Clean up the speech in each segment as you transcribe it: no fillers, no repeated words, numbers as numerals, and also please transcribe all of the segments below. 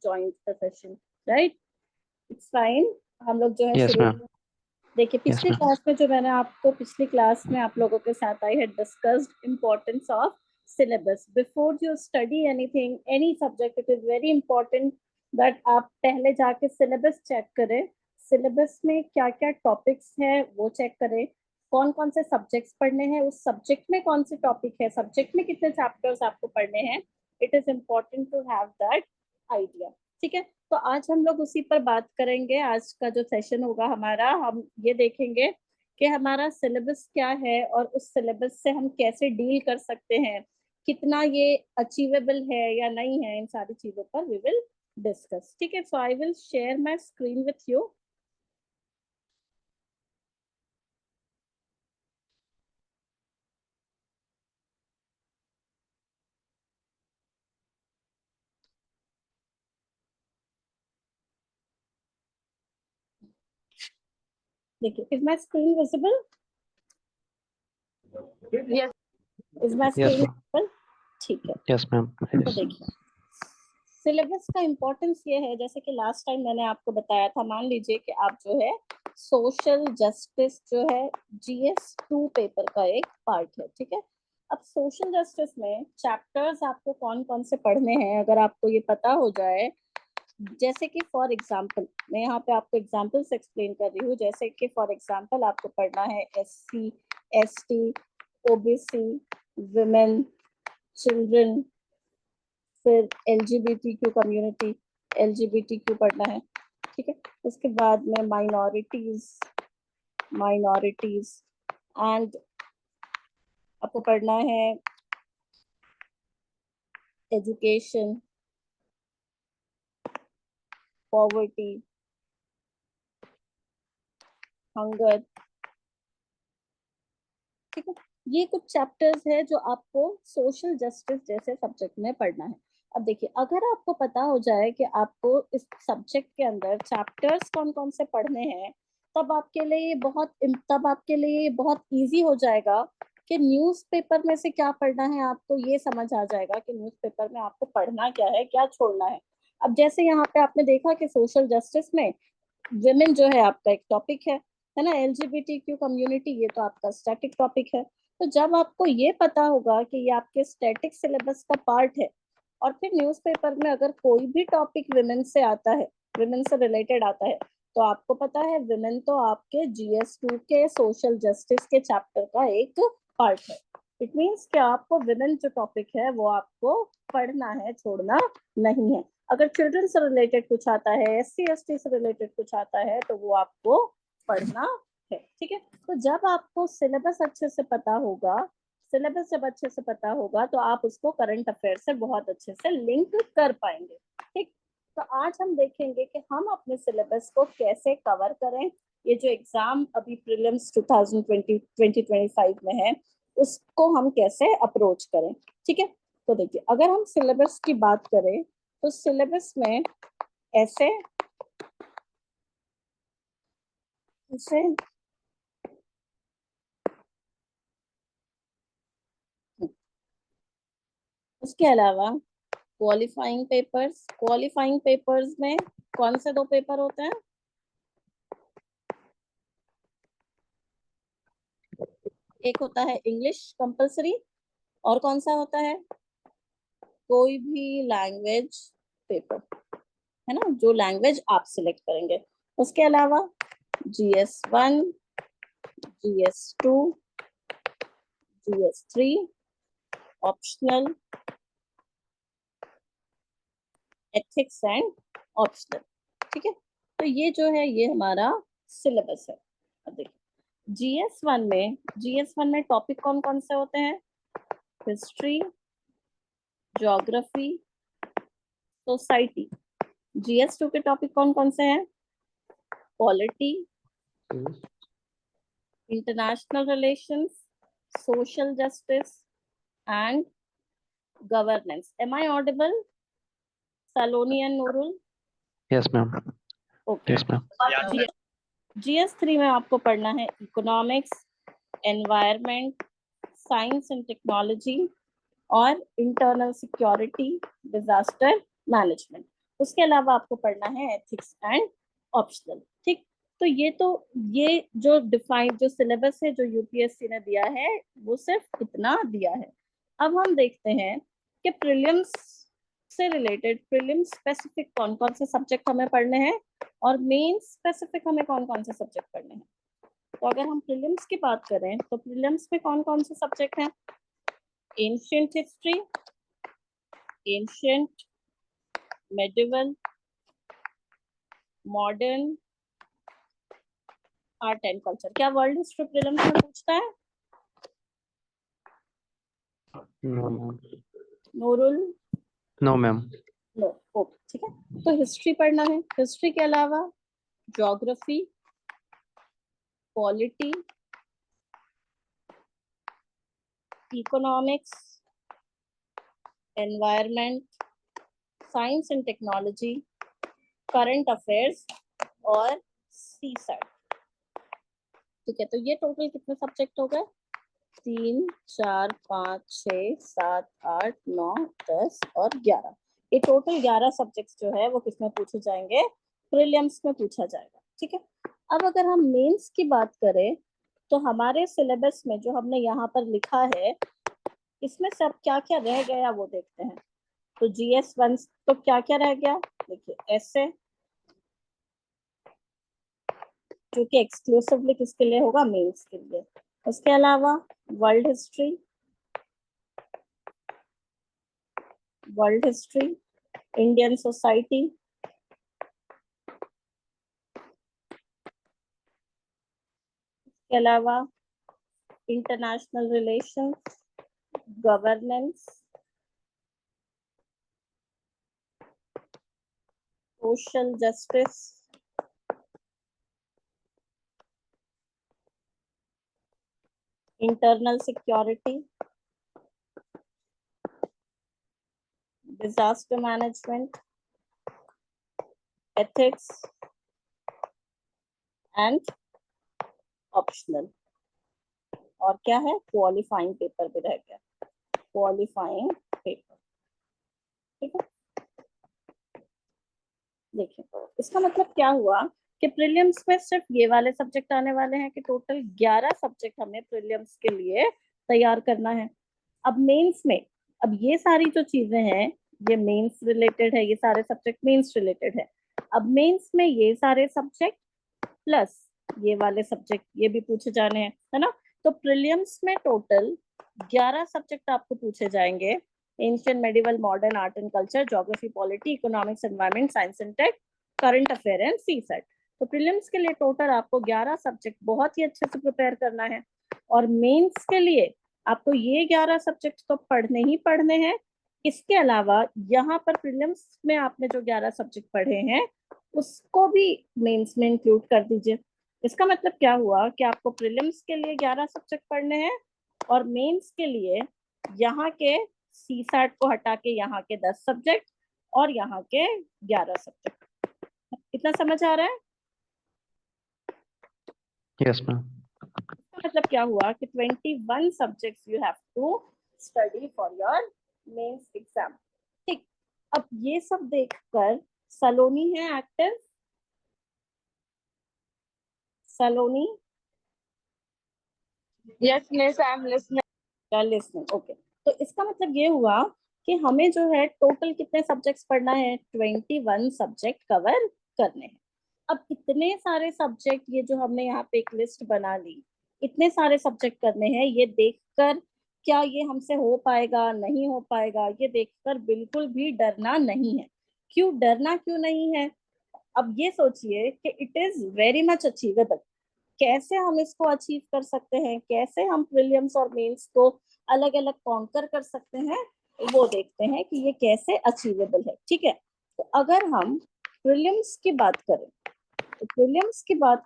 joined the session, right? It's fine. हम लोग जो है Yes, शुरू, ma'am. देखिए Yes, पिछली ma'am. क्लास में जो मैंने आपको पिछली क्लास में आप लोगों के साथ I had discussed importance of syllabus. Before you study anything, any subject, it is very important that आप पहले जाके सिलेबस चेक करें. सिलेबस में क्या क्या टॉपिक्स है वो चेक करें, कौन कौन से सब्जेक्ट्स पढ़ने हैं, उस सब्जेक्ट में कौन से टॉपिक है, सब्जेक्ट में कितने चैप्टर्स आपको पढ़ने हैं. It is important to have that idea. ठीक है, तो आज हम लोग उसी पर बात करेंगे. आज का जो सेशन होगा हमारा, हम ये देखेंगे कि हमारा सिलेबस क्या है और उस सिलेबस से हम कैसे डील कर सकते हैं, कितना ये अचीवेबल है या नहीं है, इन सारी चीजों पर वी विल डिस्कस. ठीक है, so I will share my screen with you. देखिए, is my screen visible? Yes. Is my Yes, screen ma'am. Visible? ठीक है, Yes, ma'am. तो Yes. देखिए सिलेबस का इम्पोर्टेंस ये है, जैसे कि लास्ट टाइम मैंने आपको बताया था. मान लीजिए कि आप जो है सोशल जस्टिस जो है GS2 पेपर का एक पार्ट है. ठीक है, अब सोशल जस्टिस में चैप्टर्स आपको कौन कौन से पढ़ने हैं अगर आपको ये पता हो जाए. जैसे कि फॉर एग्जांपल, मैं यहाँ पे आपको एग्जांपल्स एक्सप्लेन कर रही हूँ. जैसे कि फॉर एग्जांपल आपको पढ़ना है SC, ST, OBC, women, children, फिर LGBTQ कम्युनिटी, LGBTQ पढ़ना है. ठीक है, उसके बाद में माइनॉरिटीज एंड आपको पढ़ना है एजुकेशन, पॉवर्टी, हंगर. ठीक है, ये कुछ चैप्टर्स है जो आपको सोशल जस्टिस जैसे सब्जेक्ट में पढ़ना है. अब देखिए, अगर आपको पता हो जाए कि आपको इस सब्जेक्ट के अंदर चैप्टर्स कौन कौन से पढ़ने हैं, तब आपके लिए बहुत इजी हो जाएगा कि न्यूज़पेपर में से क्या पढ़ना है. आपको ये समझ आ जाएगा कि न्यूज़पेपर में आपको पढ़ना क्या है, क्या छोड़ना है. अब जैसे यहाँ पे आपने देखा कि सोशल जस्टिस में विमेन जो है आपका एक टॉपिक है ना. LGBTQ कम्युनिटी, ये तो आपका स्टैटिक टॉपिक है. तो जब आपको ये पता होगा कि ये आपके स्टैटिक सिलेबस का पार्ट है, और फिर न्यूज़पेपर में अगर कोई भी टॉपिक विमेन से आता है, विमेन से रिलेटेड आता है, तो आपको पता है विमेन तो आपके GS2 के सोशल जस्टिस के चैप्टर का एक पार्ट है. इट मीन्स कि आपको विमेन जो टॉपिक है वो आपको पढ़ना है, छोड़ना नहीं है. अगर चिल्ड्रन से रिलेटेड कुछ आता है, SC ST से रिलेटेड कुछ आता है, तो वो आपको पढ़ना है. ठीक है, तो जब आपको सिलेबस अच्छे से पता होगा, सिलेबस जब अच्छे से पता होगा तो आप उसको करंट अफेयर से बहुत अच्छे से लिंक कर पाएंगे. ठीक, तो आज हम देखेंगे कि हम अपने सिलेबस को कैसे कवर करें. ये जो एग्जाम अभी प्रीलिम्स 2020-2025 में है, उसको हम कैसे अप्रोच करें. ठीक है, तो देखिए, अगर हम सिलेबस की बात करें तो सिलेबस में ऐसे उसके अलावा क्वालिफाइंग पेपर्स में कौन से दो पेपर होते हैं? एक होता है इंग्लिश कंपलसरी, और कौन सा होता है? कोई भी लैंग्वेज पेपर, है ना, जो लैंग्वेज आप सिलेक्ट करेंगे. उसके अलावा GS1, GS2, GS3, optional, ethics and optional. ठीक है, तो ये जो है ये हमारा सिलेबस है. अब देखिए GS1 में टॉपिक कौन कौन से होते हैं? History, geography, society. GS2 के टॉपिक कौन कौन से हैं? Polity, international relations, social justice and governance. Am I audible, Saloni and Nurul? Yes, ma'am. Okay. Yes, ma'am. GS3 में आपको पढ़ना है economics, environment, science and technology और इंटरनल सिक्योरिटी, डिजास्टर मैनेजमेंट. उसके अलावा आपको पढ़ना है एथिक्स एंड ऑप्शनल। ठीक, तो ये जो सिलेबस है जो यूपीएससी ने दिया है वो सिर्फ इतना दिया है। अब हम देखते हैं कि प्रीलिम्स से रिलेटेड प्रीलिम्स स्पेसिफिक कौन कौन से सब्जेक्ट हमें पढ़ने हैं और मेन स्पेसिफिक हमें कौन कौन से सब्जेक्ट पढ़ने हैं। तो अगर हम प्रीलिम्स की बात करें तो प्रीलिम्स में कौन कौन से सब्जेक्ट हैं? Ancient history, ancient, medieval, modern, art and culture. क्या वर्ल्ड हिस्ट्री प्रीलिम्स में पूछता है? No, ma'am. Nurul? No, ma'am. No, okay, ठीक है। तो हिस्ट्री पढ़ना है। हिस्ट्री के अलावा geography, polity, economics, environment, science and technology, current affairs और सीसैट। ठीक है, तो ये टोटल कितने सब्जेक्ट हो गए? 3, 4, 5, 6, 7, 8, 9, 10 और 11। ये टोटल 11 सब्जेक्ट्स जो है वो किसमें पूछे जाएंगे? प्रीलिम्स में पूछा जाएगा। ठीक है, अब अगर हम मेंस की बात करें तो हमारे सिलेबस में जो हमने यहाँ पर लिखा है इसमें सब क्या क्या रह गया वो देखते हैं। तो GS1 तो क्या क्या रह गया? देखिए, ऐसे जो कि एक्सक्लूसिवली किसके लिए होगा? मेंस के लिए। उसके अलावा वर्ल्ड हिस्ट्री, इंडियन सोसाइटी, के अलावा international relations, governance, social justice, internal security, disaster management, ethics and optional. और क्या है? क्वालिफाइंग पेपर भी रह गया, क्वालिफाइंग पेपर। ठीक है, देखिए इसका मतलब क्या हुआ कि प्रीलिम्स में सिर्फ ये वाले सब्जेक्ट आने वाले हैं कि टोटल 11 सब्जेक्ट हमें प्रीलिम्स के लिए तैयार करना है। अब मेंस में, अब ये सारी जो चीजें हैं ये मेंस रिलेटेड है, ये सारे सब्जेक्ट मेंस रिलेटेड है। अब मेंस में ये सारे सब्जेक्ट प्लस ये वाले सब्जेक्ट ये भी पूछे जाने हैं, है ना। तो प्रीलिम्स में टोटल 11 सब्जेक्ट आपको पूछे जाएंगे। Ancient, medieval, modern, art and culture, geography, polity, economics, environment, science and tech, current affair and CSAT. तो प्रीलिम्स के लिए टोटल आपको 11 सब्जेक्ट बहुत ही अच्छे से प्रिपेयर करना है। और मेंस के लिए आपको ये 11 सब्जेक्ट तो पढ़ने ही पढ़ने हैं। इसके अलावा यहाँ पर प्रीलिम्स में आपने जो 11 सब्जेक्ट पढ़े हैं उसको भी मेंस में इंक्लूड कर दीजिए। इसका मतलब क्या हुआ कि आपको प्रीलिम्स के लिए 11 सब्जेक्ट पढ़ने हैं और मेंस के लिए यहाँ के सीसैट को हटा के यहाँ के 10 सब्जेक्ट और यहाँ के 11 सब्जेक्ट। इतना समझ आ रहा है? Yes, ma'am. मतलब क्या हुआ कि 21 subjects you have to study for your mains exam. ठीक, अब ये सब देखकर सलोनी है active? Saloni? Yes, miss, I'm listening. Listening, okay. तो इसका मतलब ये हुआ कि हमें जो है टोटल कितने सब्जेक्ट्स पढ़ना है? 21 सब्जेक्ट कवर करने हैं। अब इतने सारे सब्जेक्ट, ये जो हमने यहाँ पे एक लिस्ट बना ली, इतने सारे सब्जेक्ट करने हैं, ये देखकर क्या ये हमसे हो पाएगा नहीं हो पाएगा, ये देखकर बिल्कुल भी डरना नहीं है। क्यों डरना क्यों नहीं है? अब ये सोचिए कि it is very much achievable. कैसे हम इसको अचीव कर सकते हैं, कैसे हम प्रीलिम्स और मेंस को अलग अलग कॉन्कर कर सकते हैं, वो देखते हैं कि ये कैसे अचीवेबल है। ठीक है, तो अगर हम प्रीलिम्स की बात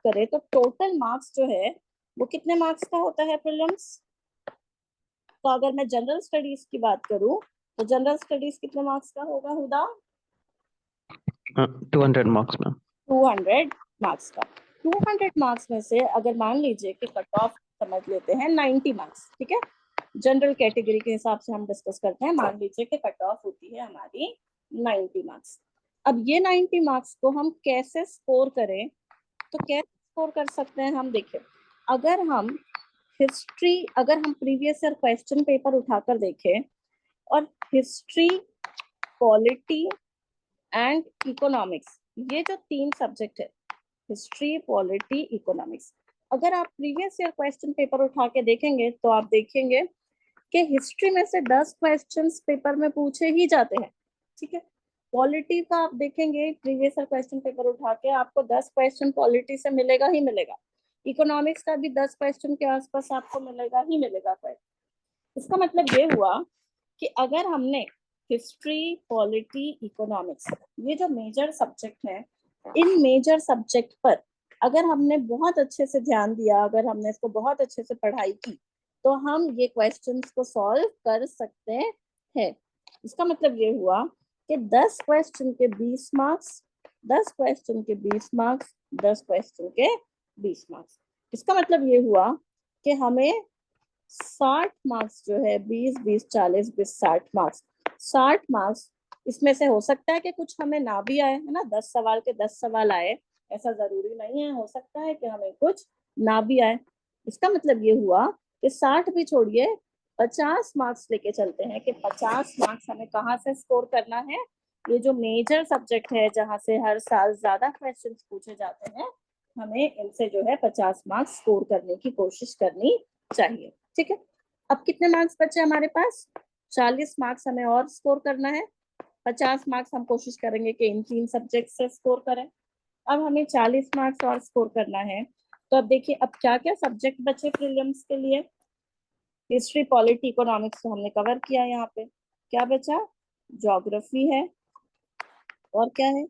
करें तो टोटल मार्क्स जो है वो कितने मार्क्स का होता है प्रीलिम्स? तो अगर मैं जनरल स्टडीज की बात करूं तो जनरल स्टडीज कितने मार्क्स का होगा हुदा? 200 marks, ma'am. 200 मार्क्स का। 200 मार्क्स में से अगर मान लीजिए कि कट ऑफ समझ लेते हैं 90 मार्क्स, ठीक है, जनरल कैटेगरी के हिसाब से हम डिस्कस करते हैं, मान लीजिए कि कट ऑफ होती है हमारी 90 मार्क्स। अब ये 90 मार्क्स को हम कैसे स्कोर करें, तो कैसे स्कोर कर सकते हैं हम? देखिए, अगर हम प्रीवियस ईयर क्वेश्चन पेपर उठाकर देखें और हिस्ट्री, पॉलिटी एंड इकोनॉमिक्स, ये जो 3 सब्जेक्ट है, हिस्ट्री, पॉलिटी, इकोनॉमिक्स, अगर आप प्रीवियस ईयर क्वेश्चन पेपर उठा के देखेंगे तो आप देखेंगे कि हिस्ट्री में से 10 क्वेश्चंस पेपर में पूछे ही जाते हैं, ठीक है। पॉलिटी का आप देखेंगे प्रीवियस ईयर क्वेश्चन पेपर उठा के, आपको 10 क्वेश्चन पॉलिटी से मिलेगा ही मिलेगा। इकोनॉमिक्स का भी 10 क्वेश्चन के आसपास आपको मिलेगा ही मिलेगा क्वेश्चन। इसका मतलब ये हुआ कि अगर हमने हिस्ट्री, पॉलिटी, इकोनॉमिक्स, ये जो मेजर सब्जेक्ट है, इन मेजर सब्जेक्ट पर अगर हमने बहुत अच्छे से ध्यान दिया, अगर हमने इसको बहुत अच्छे से पढ़ाई की, तो हम ये क्वेश्चंस को सॉल्व कर सकते हैं। इसका मतलब ये हुआ कि 10 क्वेश्चन के 20 मार्क्स, 10 क्वेश्चन के 20 मार्क्स, 10 क्वेश्चन के 20 मार्क्स। इसका मतलब ये हुआ कि हमें 60 मार्क्स जो है, 20, 20, 40, 20, 60 मार्क्स, 60 मार्क्स इसमें से हो सकता है कि कुछ हमें ना भी आए, है ना, 10 सवाल के 10 सवाल आए, ऐसा जरूरी नहीं है, हो सकता है कि हमें कुछ ना भी आए। इसका मतलब ये हुआ कि 60 भी छोड़िए, 50 मार्क्स लेके चलते हैं कि 50 मार्क्स हमें कहाँ से स्कोर करना है? ये जो मेजर सब्जेक्ट है, जहाँ से हर साल ज्यादा क्वेश्चन पूछे जाते हैं, हमें इनसे जो है 50 मार्क्स स्कोर करने की कोशिश करनी चाहिए, ठीक है। अब कितने मार्क्स बचे हमारे पास? 40 मार्क्स हमें और स्कोर करना है। 50 मार्क्स हम कोशिश करेंगे कि इन 3 सब्जेक्ट से स्कोर करें। अब हमें 40 मार्क्स और स्कोर करना है, तो अब देखिए अब क्या क्या सब्जेक्ट बचे प्रीलिम्स के लिए। हिस्ट्री, पॉलिटी, इकोनॉमिक्स तो हमने कवर किया। यहाँ पे क्या बचा? ज्योग्राफी है, और क्या है?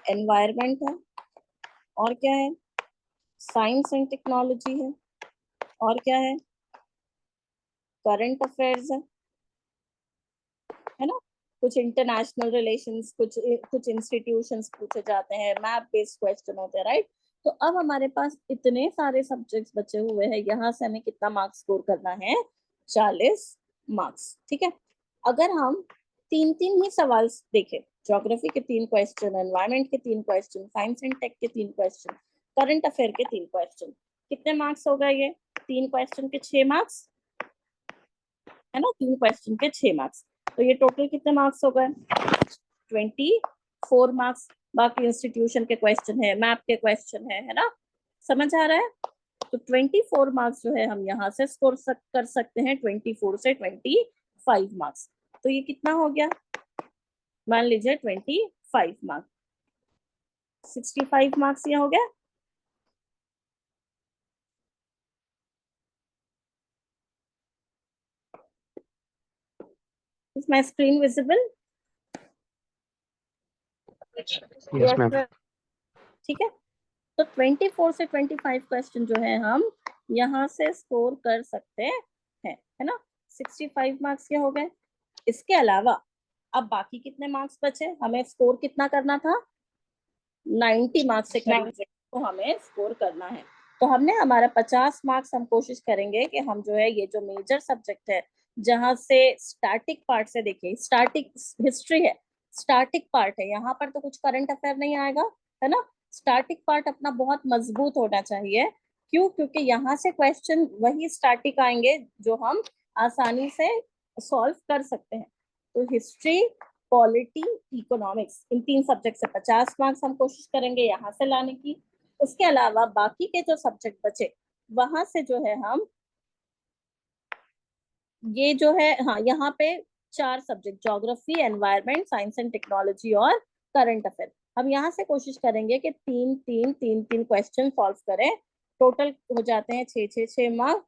एनवायरमेंट है, और क्या है? साइंस एंड टेक्नोलॉजी है, और क्या है? करंट अफेयर्स है ना, कुछ इंटरनेशनल रिलेशंस, कुछ इंस्टीट्यूशंस पूछे जाते हैं, मैप बेस्ड क्वेश्चन होते हैं, राइट। तो अब हमारे पास इतने सारे सब्जेक्ट्स बचे हुए हैं, यहाँ से हमें कितना मार्क्स स्कोर करना है? 40 मार्क्स, ठीक है। अगर हम 3-3 ही सवाल देखें, ज्योग्राफी के 3 क्वेश्चन, एनवायरमेंट के 3 क्वेश्चन, साइंस एंड टेक के 3 क्वेश्चन, करंट अफेयर के 3 क्वेश्चन, कितने मार्क्स हो गए ये? 3 क्वेश्चन के 6 मार्क्स, है ना, 3 क्वेश्चन के 6 मार्क्स। तो ये टोटल कितने मार्क्स हो गए? 24 मार्क्स। बाकी इंस्टीट्यूशन के क्वेश्चन है, मैप के क्वेश्चन है ना, समझ आ रहा है? तो 24 मार्क्स जो है हम यहाँ से स्कोर कर सकते हैं, 24 से 25 मार्क्स। तो ये कितना हो गया? मान लीजिए 25 मार्क्स, 65 मार्क्स ये हो गया। Is my screen visible? Yes, ma'am. ठीक है। तो 24 से 25 क्वेश्चन जो है हम यहाँ से स्कोर कर सकते हैं, है ना। 65 मार्क्स के हो गए। इसके अलावा अब बाकी कितने मार्क्स बचे? हमें स्कोर कितना करना था? 90 मार्क्स से करीब तो हमें स्कोर करना है। तो हमने हमारा 50 मार्क्स हम कोशिश करेंगे कि हम जो है ये जो मेजर सब्जेक्ट है, जहाँ से स्टैटिक पार्ट से देखिए, स्टैटिक हिस्ट्री है, स्टैटिक पार्ट है, यहाँ पर तो कुछ करंट अफेयर नहीं आएगा, है ना। स्टैटिक पार्ट अपना बहुत मजबूत होना चाहिए। क्यों? क्योंकि यहाँ से क्वेश्चन वही स्टैटिक आएंगे जो हम आसानी से सॉल्व कर सकते हैं। तो हिस्ट्री, पॉलिटी, इकोनॉमिक्स, इन 3 सब्जेक्ट से 50 मार्क्स हम कोशिश करेंगे यहाँ से लाने की। उसके अलावा बाकी के जो सब्जेक्ट बचे, वहां से जो है हम ये जो है, हाँ, यहाँ पे 4 subject, geography, environment, science and technology और करंट अफेयर, हम यहाँ से कोशिश करेंगे कि 3-3 क्वेश्चन सॉल्व करें। टोटल हो जाते हैं 6-6 मार्क्स।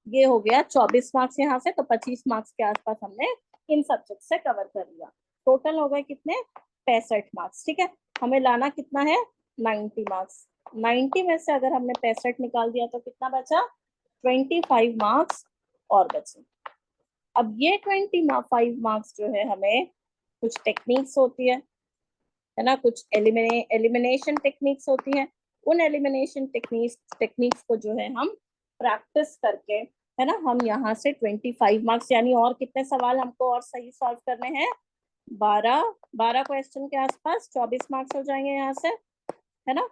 ये हो गया 24 मार्क्स यहाँ से, तो 25 मार्क्स के आसपास हमने इन सब्जेक्ट से कवर कर लिया। टोटल हो गए कितने? 65 मार्क्स, ठीक है। हमें लाना कितना है? 90 मार्क्स। 90 में से अगर हमने 65 निकाल दिया तो कितना बचा? 25 मार्क्स और बचे। अब ये 25 मार्क्स जो है, हमें कुछ टेक्निक्स होती है ना, कुछ एलिमिनेशन टेक्निक्स होती है। उन एलिमिनेशन टेक्निक्स को जो है हम प्रैक्टिस करके, है ना, हम यहाँ से 25 मार्क्स, यानी और कितने सवाल हमको और सही सॉल्व करने हैं? 12 क्वेश्चन के आसपास 24 मार्क्स हो जाएंगे यहाँ से, है ना।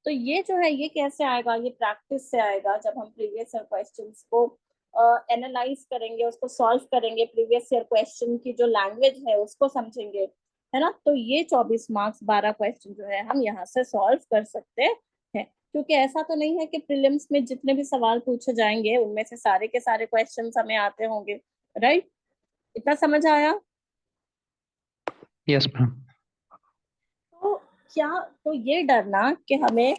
तो ये जो है ये कैसे आएगा, ये प्रैक्टिस से आएगा, जब हम प्रीवियस ईयर क्वेश्चंस को एनालाइज करेंगे, उसको सॉल्व करेंगे, प्रीवियस ईयर क्वेश्चन की जो लैंग्वेज है उसको समझेंगे, है ना। तो ये 24 मार्क्स 12 क्वेश्चन जो है हम यहाँ से सॉल्व कर सकते हैं, क्योंकि ऐसा तो नहीं है कि प्रीलिम्स में जितने भी सवाल पूछे जाएंगे उनमें से सारे के सारे क्वेश्चंस हमें आते होंगे, राइट। इतना समझ आया। Yes ma'am. तो क्या, तो ये डरना कि हमें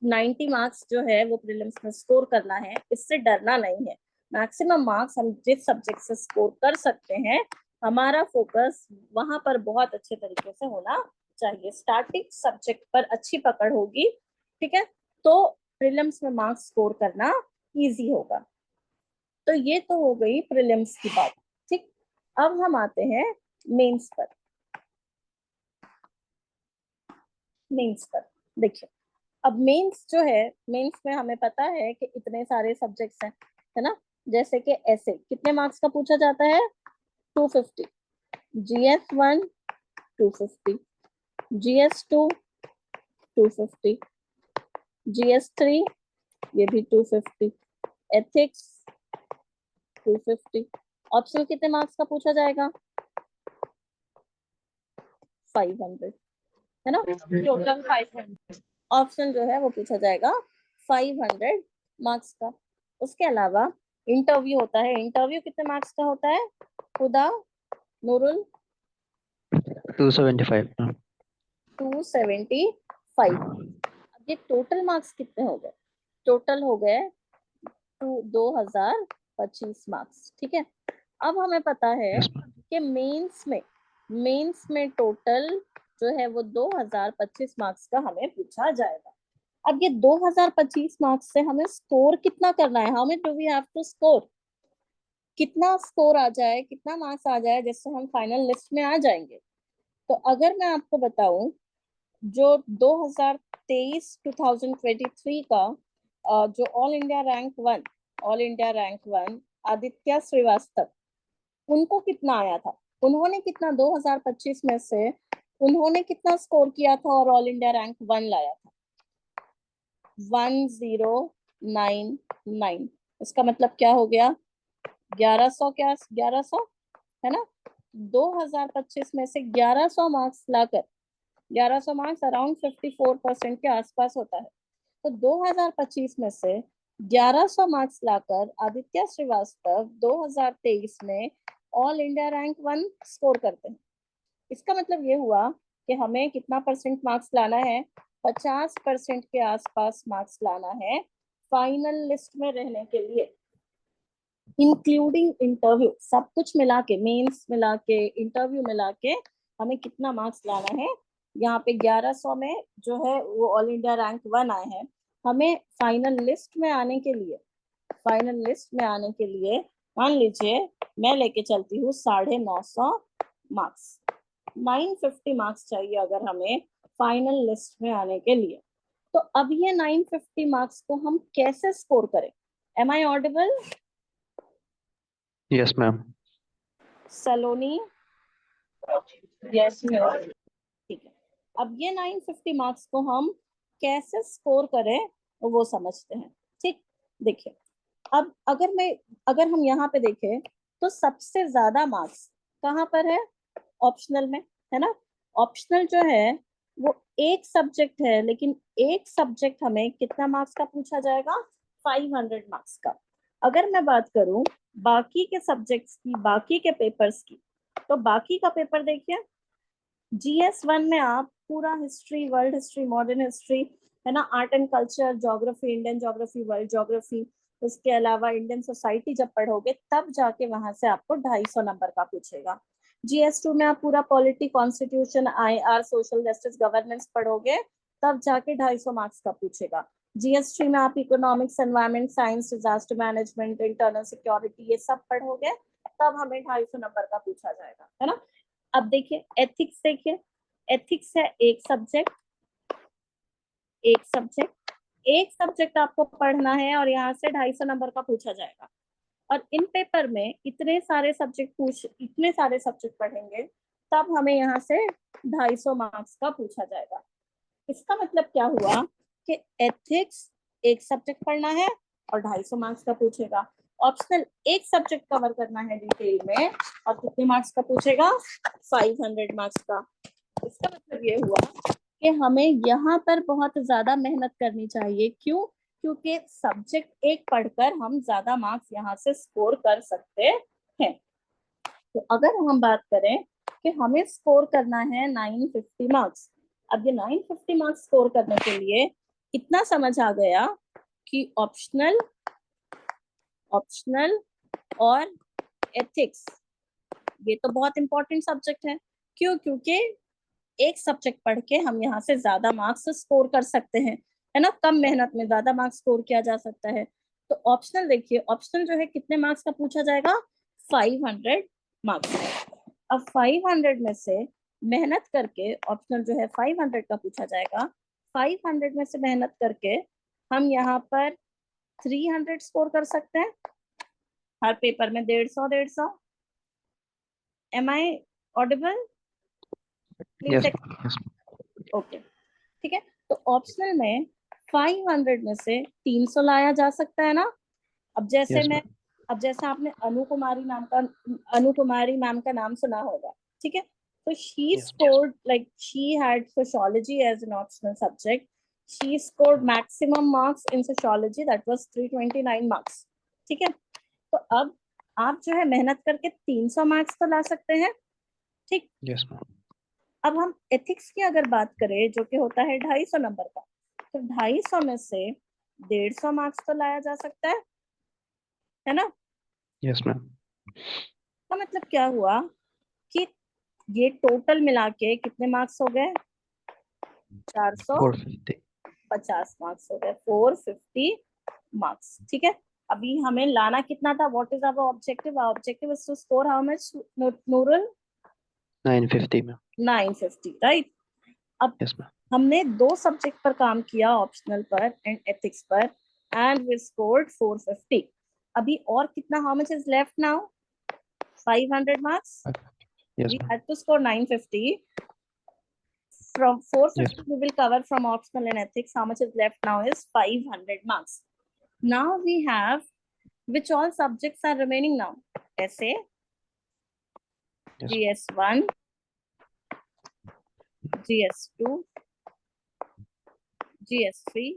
90 मार्क्स जो है वो प्रीलिम्स में स्कोर करना है, इससे डरना नहीं है। मैक्सिमम मार्क्स हम जिस सब्जेक्ट से स्कोर कर सकते हैं, हमारा फोकस वहां पर बहुत अच्छे तरीके से होना चाहिए। स्टार्टिंग सब्जेक्ट पर अच्छी पकड़ होगी, ठीक है, तो प्रीलिम्स में मार्क्स स्कोर करना इजी होगा। तो ये तो हो गई प्रीलिम्स की बात, ठीक। अब हम आते हैं मेंस पर। मेंस पर देखिए, अब मेंस जो है, मेंस में हमें पता है कि इतने सारे सब्जेक्ट्स हैं, है ना। जैसे कि ऐसे कितने मार्क्स का पूछा जाता है, 250, GS1 250, GS2 250, GS3 ये भी 250, एथिक्स 250। ऑप्शन कितने मार्क्स का पूछा जाएगा, 500, है ना। Total 500. ऑप्शन जो है वो पूछा जाएगा 500 मार्क्स का। उसके अलावा इंटरव्यू होता है, इंटरव्यू कितने मार्क्स का होता है, खुदा नूरुल, 275 मैम। 275। अब ये टोटल मार्क्स कितने हो गए, टोटल हो गए 2025 मार्क्स, ठीक है। अब हमें पता है यस मैम। कि मेंस में टोटल जो है वो 2025 मार्क्स का हमें पूछा जाएगा। अब ये 2025 मार्क्स से हमें स्कोर कितना करना है, how much do we have to score, कितना स्कोर आ जाए, कितना मार्क्स आ जाए जिससे हम फाइनल लिस्ट में आ जाएंगे। तो अगर मैं आपको बताऊं, जो 2023 का जो all India rank one Aditya Shrivastava, उनको कितना आया था, उन्होंने कितना 2025 में से उन्होंने कितना स्कोर किया था और ऑल इंडिया रैंक वन लाया था, 1099। इसका मतलब क्या हो गया, 1100, क्या 1100, है ना। 2025 में से 1100 मार्क्स लाकर, 1100 मार्क्स अराउंड 54% के आसपास होता है। तो 2025 में से 1100 मार्क्स लाकर आदित्य श्रीवास्तव 2023 में all India rank one score करते हैं। इसका मतलब ये हुआ कि हमें कितना परसेंट मार्क्स लाना है, 50% के आसपास मार्क्स लाना है फाइनल लिस्ट में रहने के लिए, इंक्लूडिंग इंटरव्यू, सब कुछ मिला के, मेंस मिला के, इंटरव्यू मिला के हमें कितना मार्क्स लाना है। यहाँ पे 1100 में जो है वो ऑल इंडिया रैंक वन आए हैं, हमें फाइनल लिस्ट में आने के लिए, फाइनल लिस्ट में आने के लिए मान लीजिए मैं लेके चलती हूँ 950 मार्क्स, 950 मार्क्स चाहिए अगर हमें फाइनल लिस्ट में आने के लिए। तो अब ये 950 मार्क्स को हम कैसे स्कोर करें, am I audible yes ma'am. Saloni, Yes, ma'am. ठीक है। अब ये 950 मार्क्स को हम कैसे स्कोर करें वो समझते हैं, ठीक। देखिए, अब अगर हम यहाँ पे देखें तो सबसे ज्यादा मार्क्स कहाँ पर है, ऑप्शनल में, है ना। ऑप्शनल जो है वो एक सब्जेक्ट है, लेकिन एक सब्जेक्ट हमें कितना मार्क्स का पूछा जाएगा, 500 मार्क्स का। अगर मैं बात करूं बाकी के सब्जेक्ट्स की, बाकी के पेपर्स की, तो बाकी का पेपर देखिए, GS1 में आप पूरा history, world history, modern history, है ना, art and culture, geography, Indian geography, world geography, उसके अलावा इंडियन सोसाइटी जब पढ़ोगे तब जाके वहां से आपको 250 नंबर का पूछेगा। GS2 में आप पूरा polity, constitution, IR, social justice, governance पढ़ोगे तब जाके 250 मार्क्स का पूछेगा। GS3 में आप economics, environment science, disaster management, internal security, ये सब पढ़ोगे तब हमें 250 नंबर का पूछा जाएगा, है ना। अब देखिए एथिक्स, देखिए एथिक्स है एक सब्जेक्ट आपको पढ़ना है और यहाँ से 250 नंबर का पूछा जाएगा। और इन पेपर में इतने सारे सब्जेक्ट पढ़ेंगे तब हमें यहाँ से 250 मार्क्स का पूछा जाएगा। इसका मतलब क्या हुआ कि एथिक्स एक सब्जेक्ट पढ़ना है और 250 मार्क्स का पूछेगा। ऑप्शनल एक सब्जेक्ट कवर करना है डिटेल में और कितने मार्क्स का पूछेगा, 500 मार्क्स का। इसका मतलब ये हुआ कि हमें यहाँ पर बहुत ज्यादा मेहनत करनी चाहिए। क्यों? क्योंकि सब्जेक्ट एक पढ़कर हम ज्यादा मार्क्स यहाँ से स्कोर कर सकते हैं। तो अगर हम बात करें कि हमें स्कोर करना है 950 मार्क्स, अब ये 950 मार्क्स स्कोर करने के लिए इतना समझ आ गया कि ऑप्शनल और एथिक्स ये तो बहुत इंपॉर्टेंट सब्जेक्ट है। क्यों? क्योंकि एक सब्जेक्ट पढ़ के हम यहाँ से ज्यादा मार्क्स स्कोर कर सकते हैं, है ना। कम मेहनत में ज्यादा मार्क्स स्कोर किया जा सकता है। तो ऑप्शनल देखिए, ऑप्शनल जो है कितने मार्क्स का पूछा जाएगा, 500 मार्क्स। अब 500 में से मेहनत करके ऑप्शनल जो है 500 का पूछा जाएगा। 500 में से मेहनत करके हम यहाँ पर 300 स्कोर कर सकते हैं। हर पेपर में 150। Am I audible? Yes, please. ma'am. Yes, ma'am. Okay, ठीक है। तो ऑप्शनल में 500 में से 300 लाया जा सकता है ना। अब जैसे Yes, मैं, ma'am. अब जैसे आपने अनु कुमारी मैम का नाम सुना होगा, ठीक है। तो she Yes. Scored, like she had sociology as an optional subject. She scored maximum marks in sociology, that was 329 marks, ठीक है। तो अब आप जो है मेहनत करके 300 मार्क्स तो ला सकते हैं, ठीक। Yes, ma'am. अब हम एथिक्स की अगर बात करें, जो कि होता है 250 नंबर का, तो 250 में से 150 मार्क्स तो लाया जा सकता है ना। Yes, ma'am. तो मतलब क्या हुआ कि ये टोटल मिला के कितने मार्क्स हो गए, 450. 450 मार्क्स हो गए, 450 मार्क्स, ठीक है। अभी हमें लाना कितना था, what is our objective? Our objective is to score how much, Nurul? 950, ma'am. 950, right. अब Yes, ma'am. हमने 2 सब्जेक्ट पर काम किया, ऑप्शनल पर एंड एथिक्स पर, एंड वी स्कोर्ड 450। अभी और कितना, how much is left now, 500 marks. Yes, We ma'am. had to score 950. From Yes. 450 we will cover from optional and ethics. How much is left now is 500 marks. Now we have, which all subjects are remaining now? Essay, Yes. GS1, GS2, GS3,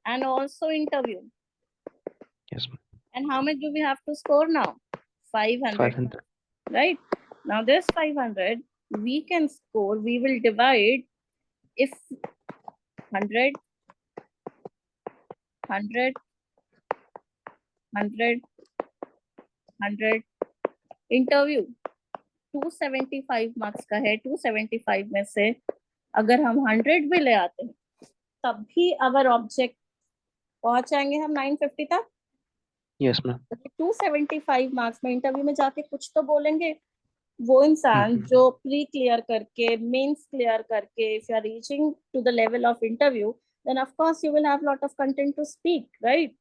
and also interview. Yes, ma'am. And how much do we have to score now? 500. 500. Right? Now this 500 we can score, we will divide, if 100, 100, 100, 100, interview 275 marks का है। 275 में से अगर हम 100 भी ले आते हैं तब भी अवर ऑब्जेक्ट पहुंच जाएंगे हम 950 तक। Yes, ma'am. 275 मार्क्स में इंटरव्यू में जाके कुछ तो बोलेंगे वो इंसान जो प्री क्लियर करके, मेंस क्लियर करके, if you are reaching to the level of interview, then of course you will have lot of content to speak, right?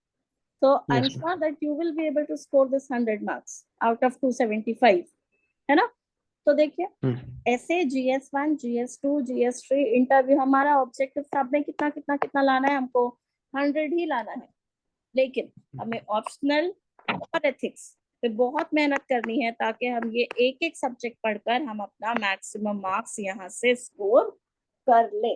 So I'm Yes, ma'am. sure that you will be able to score this 100 marks out of 275, है ना। तो देखिए, ऐसे GS1, GS2, GS3 interview, हमारा objective सब में कितना कितना कितना लाना है, हमको 100 ही लाना है। लेकिन हमें ऑप्शनल और एथिक्स पे बहुत मेहनत करनी है ताकि हम ये एक एक सब्जेक्ट पढ़कर हम अपना मैक्सिमम मार्क्स यहाँ से स्कोर कर ले।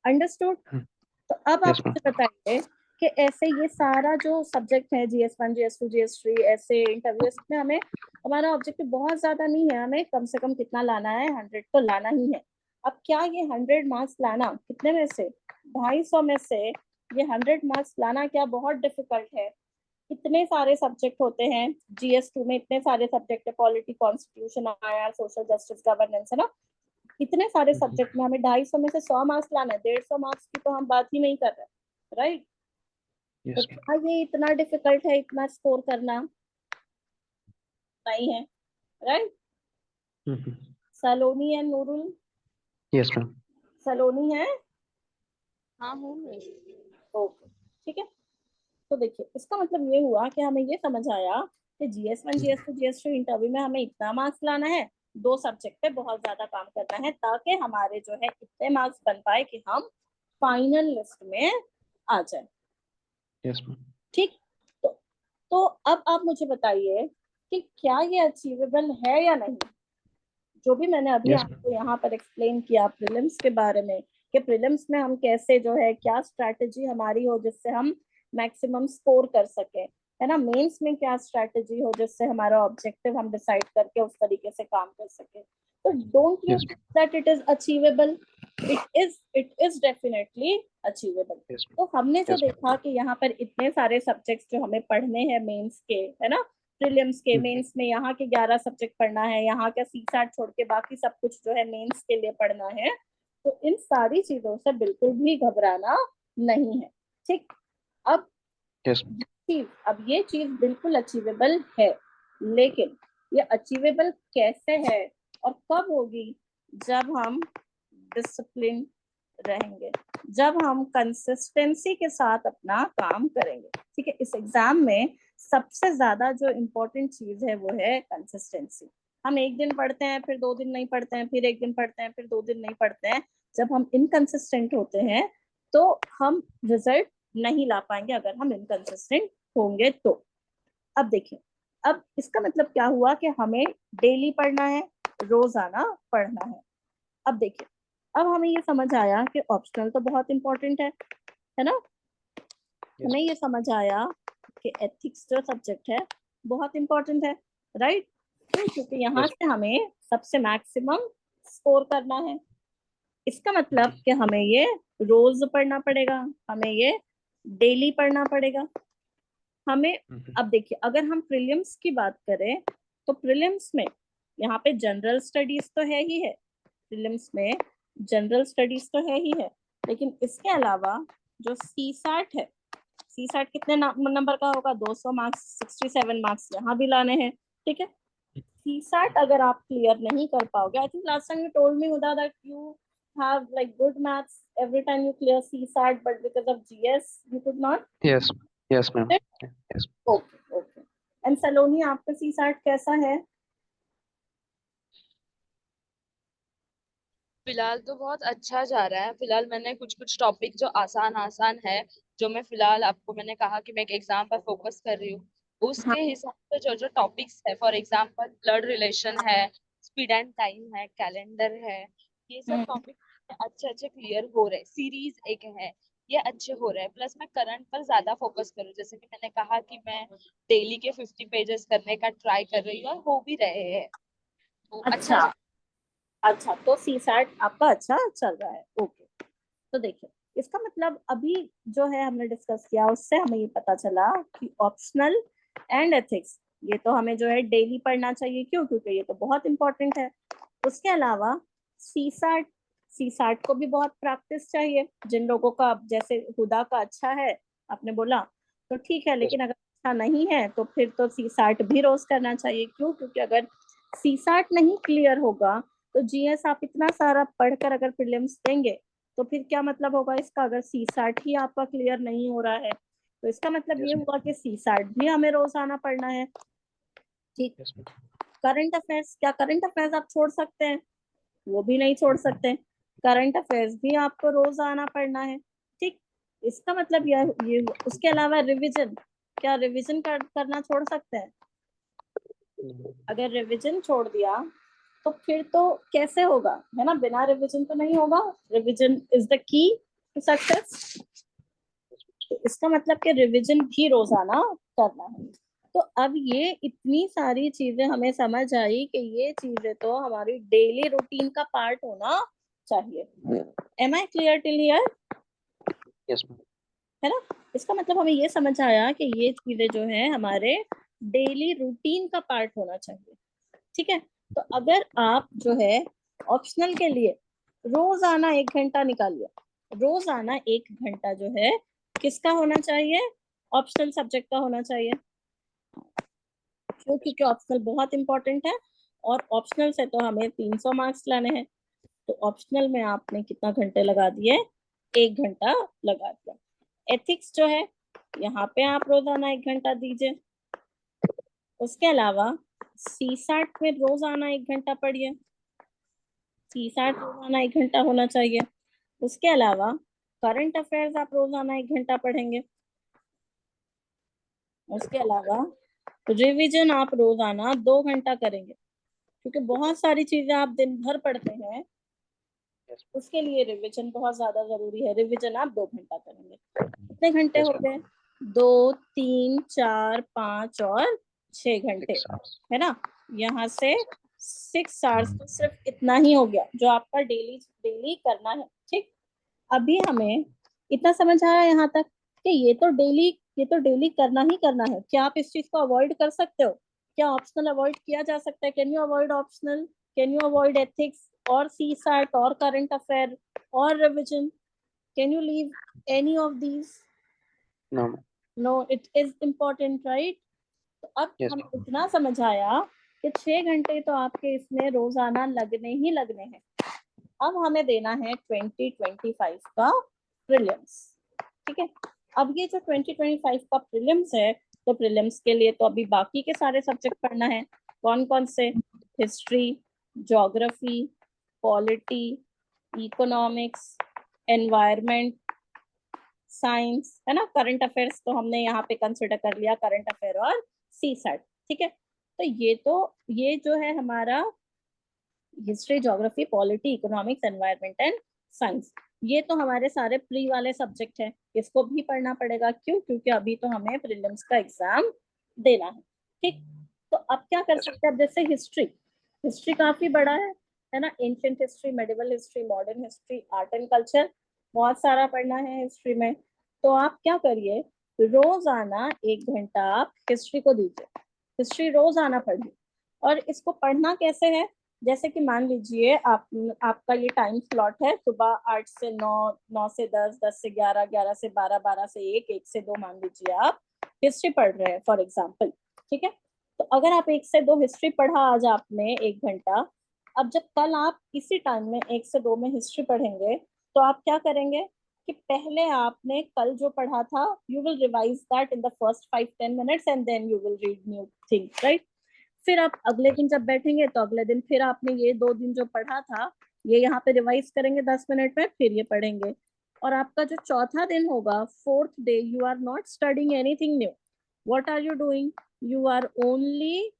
अंडरस्टूड? तो अब आप Yes, ma'am. मुझे बताइए कि ऐसे ये सारा जो सब्जेक्ट है, GS1, GS2, GS3, ऐसे इंटरव्यू, इसमें हमें, हमारा ऑब्जेक्टिव बहुत ज्यादा नहीं है, हमें कम से कम कितना लाना है, 100 तो लाना ही है। अब क्या ये 100 मार्क्स लाना कितने में से, 250 में से ये 100 मार्क्स लाना क्या बहुत डिफिकल्ट है? इतने सारे सब्जेक्ट होते हैं, GS2 में इतने सारे सब्जेक्ट है, पॉलिटी, कॉन्स्टिट्यूशन, आया, सोशल जस्टिस, गवर्नेंस, है ना। इतने सारे सब्जेक्ट में हमें 250 में से 100 मार्क्स लाना है, 150 मार्क्स की तो हम बात ही नहीं कर रहे, राइट? तो Yes, ma'am. क्या ये इतना डिफिकल्ट है इतना स्कोर करना? नहीं है, right? Saloni and Nurul? Yes, ma'am. Saloni है? हाँ हूँ। ओके, ठीक है। तो देखिए, इसका मतलब ये हुआ कि हमें ये समझ आया कि GS1, GS2, GS3 इंटरव्यू में हमें इतना मार्क्स लाना है दो सब्जेक्ट पे बहुत ज्यादा काम करना है ताकि हमारे जो है इतने मार्क्स बन पाए कि हम फाइनल लिस्ट में आ जाए। Yes, ma'am. ठीक। तो अब आप मुझे बताइए कि क्या ये अचीवेबल है या नहीं। जो भी मैंने अभी Yes, ma'am. आपको यहाँ पर एक्सप्लेन किया प्रीलिम्स के बारे में कि प्रीलिम्स में हम कैसे जो है क्या स्ट्रैटेजी हमारी हो जिससे हम मैक्सिमम स्कोर कर सके, है ना। मेंस में क्या स्ट्रैटेजी हो जिससे हमारा ऑब्जेक्टिव हम डिसाइड करके उस तरीके से काम कर सके। तो don't you Yes, think that it is achievable? It is definitely achievable. yes, ma'am. तो हमने जो Yes, ma'am. देखा कि यहाँ पर इतने सारे सब्जेक्ट्स जो हमें पढ़ने हैं मेंस के, है ना, प्रीलिम्स के, Mhm. मेंस में यहाँ के 11 सब्जेक्ट पढ़ना है, यहाँ का सीसैट छोड़ के बाकी सब कुछ जो है मेंस के लिए पढ़ना है। तो इन सारी चीजों से बिल्कुल भी घबराना नहीं है। ठीक। अब Yes, ma'am. अब ये चीज बिल्कुल अचीवेबल है, लेकिन ये अचीवेबल कैसे है और कब होगी? जब हम डिसिप्लिन रहेंगे, जब हम कंसिस्टेंसी के साथ अपना काम करेंगे। ठीक है। इस एग्जाम में सबसे ज्यादा जो इम्पोर्टेंट चीज है वो है कंसिस्टेंसी। हम एक दिन पढ़ते हैं, फिर 2 दिन नहीं पढ़ते हैं, फिर एक दिन पढ़ते हैं, फिर 2 दिन नहीं पढ़ते हैं। जब हम इनकंसिस्टेंट होते हैं तो हम रिजल्ट नहीं ला पाएंगे, अगर हम इनकंसिस्टेंट होंगे तो। अब देखिए, अब इसका मतलब क्या हुआ कि हमें डेली पढ़ना है, रोजाना पढ़ना है। अब देखिए, अब हमें ये समझ आया कि ऑप्शनल तो बहुत इंपॉर्टेंट है ना। Yes, हमें ये समझ आया कि एथिक्स जो सब्जेक्ट है बहुत इंपॉर्टेंट है, राइट। क्योंकि यहाँ yes, से हमें सबसे मैक्सिमम स्कोर करना है। इसका मतलब कि हमें ये रोज पढ़ना पड़ेगा, हमें ये डेली पढ़ना पड़ेगा हमें। Mhm. अब देखिए, अगर हम प्रीलिम्स की बात करें तो प्रीलिम्स में यहाँ पे जनरल स्टडीज तो है ही है, प्रीलिम्स में जनरल स्टडीज तो है ही है, लेकिन इसके अलावा जो सीसैट है, सीसैट कितने नंबर का होगा? 200 मार्क्स, 67 मार्क्स यहाँ भी लाने हैं। ठीक है। सीसैट अगर आप क्लियर नहीं कर पाओगे, I think last time you told me Huda that you have like good maths every time you clear CSAT, but because of GS you could not. Yes, yes, ma'am. Yes, okay okay. And Saloni, आपका CSAT कैसा है? फिलहाल तो बहुत अच्छा जा रहा है। फिलहाल मैंने कुछ कुछ टॉपिक जो आसान आसान है, जो मैं फिलहाल आपको मैंने कहा कि मैं एक एग्जाम पर फोकस कर रही हूँ, हाँ। उसके हिसाब से जो जो टॉपिक्स है, फॉर एग्जांपल ब्लड रिलेशन है, स्पीड एंड टाइम है, कैलेंडर है, ये सब हम्म। टॉपिक अच्छे अच्छे क्लियर हो रहे। सीरीज एक है, ये अच्छे हो रहे हैं। प्लस मैं करंट पर ज्यादा फोकस करूँ, जैसे कि मैंने कहा कि मैं डेली के 50 पेजेस करने का ट्राई कर रही हूँ और हो भी रहे हैं, तो अच्छा अच्छा अच्छा, तो सीसैट आपका अच्छा चल रहा है। ओके। तो देखिए, इसका मतलब अभी जो है हमने डिस्कस किया उससे हमें ये पता चला कि ऑप्शनल एंड एथिक्स ये तो हमें जो है डेली पढ़ना चाहिए। क्यों? क्योंकि ये तो बहुत इंपॉर्टेंट है। उसके अलावा सीसैट, सीसैट को भी बहुत प्रैक्टिस चाहिए। जिन लोगों का जैसे हुदा का अच्छा है, आपने बोला, तो ठीक है, yes, लेकिन अगर अच्छा नहीं है तो फिर तो सीसैट भी रोज करना चाहिए। क्यों? क्योंकि अगर सीसैट नहीं क्लियर होगा तो जीएस आप इतना सारा पढ़कर अगर प्रीलिम्स देंगे तो फिर क्या मतलब होगा इसका? अगर सीसैट ही आपका क्लियर नहीं हो रहा है तो इसका मतलब yes, ये हुआ कि सीसैट भी हमें रोजाना पढ़ना है। ठीक। yes, ma'am. करंट अफेयर्स, क्या करंट अफेयर्स आप छोड़ सकते हैं? वो भी नहीं छोड़ सकते। करंट अफेयर्स भी आपको रोज आना पड़ना है। ठीक। इसका मतलब ये उसके अलावा रिवीजन, क्या रिवीजन करना छोड़ सकते हैं? No. अगर रिवीजन छोड़ दिया तो फिर तो कैसे होगा, है ना। बिना रिवीजन तो नहीं होगा। Revision is the key to success. तो इसका मतलब कि रिवीजन भी रोजाना करना है। तो अब ये इतनी सारी चीजें हमें समझ आई कि ये चीजें तो हमारी डेली रूटीन का पार्ट होना चाहिए। Am I clear till here? Yes, ma'am. है ना। इसका मतलब हमें ये समझ आया कि ये चीजें जो है हमारे डेली रूटीन का पार्ट होना चाहिए। ठीक है। तो अगर आप जो है ऑप्शनल के लिए रोजाना 1 घंटा निकालिए, रोजाना 1 घंटा जो है किसका होना चाहिए? ऑप्शनल सब्जेक्ट का होना चाहिए। क्यों? क्योंकि ऑप्शनल बहुत इंपॉर्टेंट है और ऑप्शनल से तो हमें 300 मार्क्स लाने हैं। तो ऑप्शनल में आपने कितना घंटे लगा दिए? 1 घंटा लगा दिया। एथिक्स जो है यहाँ पे आप रोजाना 1 घंटा दीजिए। उसके अलावा CSAT में रोजाना 1 घंटा पढ़िए, CSAT रोजाना 1 घंटा होना चाहिए। उसके अलावा करंट अफेयर्स आप रोजाना 1 घंटा पढ़ेंगे। उसके अलावा रिवीजन आप रोजाना 2 घंटा करेंगे, क्योंकि बहुत सारी चीजें आप दिन भर पढ़ते हैं, Yes, उसके लिए रिवीजन बहुत ज्यादा जरूरी है। रिवीजन आप 2 घंटा करेंगे। कितने घंटे yes, हो गए? 2, 3, 4, 5 और 6 घंटे, 6 hours. है ना। यहाँ से 6 आवर्स तो सिर्फ इतना ही हो गया जो आपका डेली डेली करना है। ठीक, अभी हमें इतना समझ आया यहाँ तक कि ये तो डेली करना ही करना है। क्या आप इस चीज को अवॉइड कर सकते हो? क्या ऑप्शनल अवॉइड किया जा सकता है? Can you avoid optional? Can you avoid ethics और CSAT और करंट अफेयर और revision? Can you leave any of these? No. No, it is important, right? तो अब Yes. हमें इतना समझ आया कि 6 घंटे तो आपके इसमें रोजाना लगने ही लगने हैं। अब हमें देना है 2025 का प्रीलिम्स। ठीक है, अब ये जो 2025 का प्रीलिम्स है, तो प्रीलिम्स के लिए तो अभी बाकी के सारे सब्जेक्ट पढ़ना है। कौन कौन से? History, geography, polity, economics, environment, science, है ना। करंट अफेयर्स तो हमने यहाँ पे कंसिडर कर लिया, करंट अफेयर और CSAT। ठीक है, तो ये जो है हमारा history, geography, polity, economics, environment and science, ये तो हमारे सारे प्री वाले सब्जेक्ट हैं। इसको भी पढ़ना पड़ेगा। क्यों? क्योंकि अभी तो हमें प्रीलिम्स का एग्जाम देना है। ठीक, तो अब क्या कर सकते हैं? अब जैसे हिस्ट्री काफी बड़ा है ना। Ancient history, medieval history, modern history, art and culture, बहुत सारा पढ़ना है हिस्ट्री में। तो आप क्या करिए, रोजाना 1 घंटा आप हिस्ट्री को दीजिए। हिस्ट्री रोजाना पढ़िए। और इसको पढ़ना कैसे है? जैसे कि मान लीजिए आपका ये टाइम स्लॉट है सुबह 8 से 9, 9 से 10, 10 से 11, 11 से 12, 12 से 1, 1 से 2 मान लीजिए आप हिस्ट्री पढ़ रहे हैं फॉर एग्जाम्पल। ठीक है, तो अगर आप 1 से 2 हिस्ट्री पढ़ा आज आपने 1 घंटा, अब जब कल आप इसी टाइम में 1 से 2 में हिस्ट्री पढ़ेंगे, तो आप क्या करेंगे कि पहले आपने कल जो पढ़ा था, you will revise that in the first 5-10 minutes and then you will read new things, right. फिर आप अगले दिन जब बैठेंगे तो अगले दिन फिर आपने ये 2 दिन जो पढ़ा था, ये यहाँ पे रिवाइज करेंगे 10 मिनट में, फिर ये पढ़ेंगे। और आपका जो चौथा दिन होगा, 4th day, you are not studying anything new. What are you doing? You are only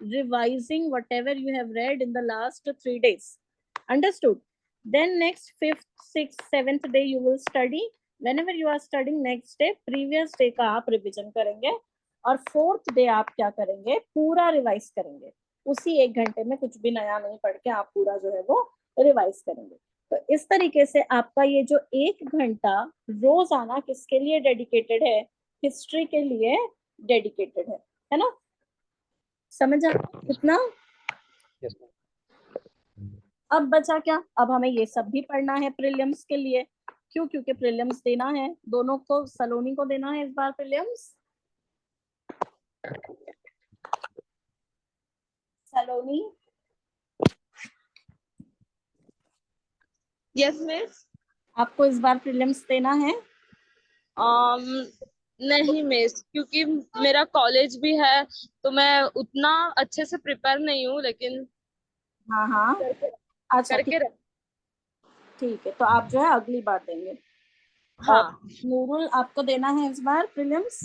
revising whatever you have read in the last 3 days. Understood? Then next 5th, 6th, 7th day you will study. Whenever you are studying next day, previous day का आप revision करेंगे। और 4th day आप क्या करेंगे? पूरा revise करेंगे। उसी 1 घंटे में कुछ भी नया नहीं पढ़ के आप पूरा जो है वो रिवाइज करेंगे। तो इस तरीके से आपका ये जो 1 घंटा रोजाना किसके लिए डेडिकेटेड है? हिस्ट्री के लिए डेडिकेटेड है ना। समझ आ कितना? Yes, ma'am. अब बचा क्या? अब हमें ये सब भी पढ़ना है प्रीलिम्स के लिए। क्यों? क्योंकि प्रीलिम्स देना है दोनों को, सलोनी को देना है इस बार प्रीलिम्स। सलोनी, यस मिस। आपको इस बार प्रीलिम्स देना है? नहीं मिस, क्योंकि मेरा कॉलेज भी है तो मैं उतना अच्छे से प्रिपेयर नहीं हूँ, लेकिन हाँ हाँ, अच्छा करके ठीक, ठीक है। तो आप जो है अगली बार देंगे। और हाँ। नूरुल, आपको देना है इस बार prelims?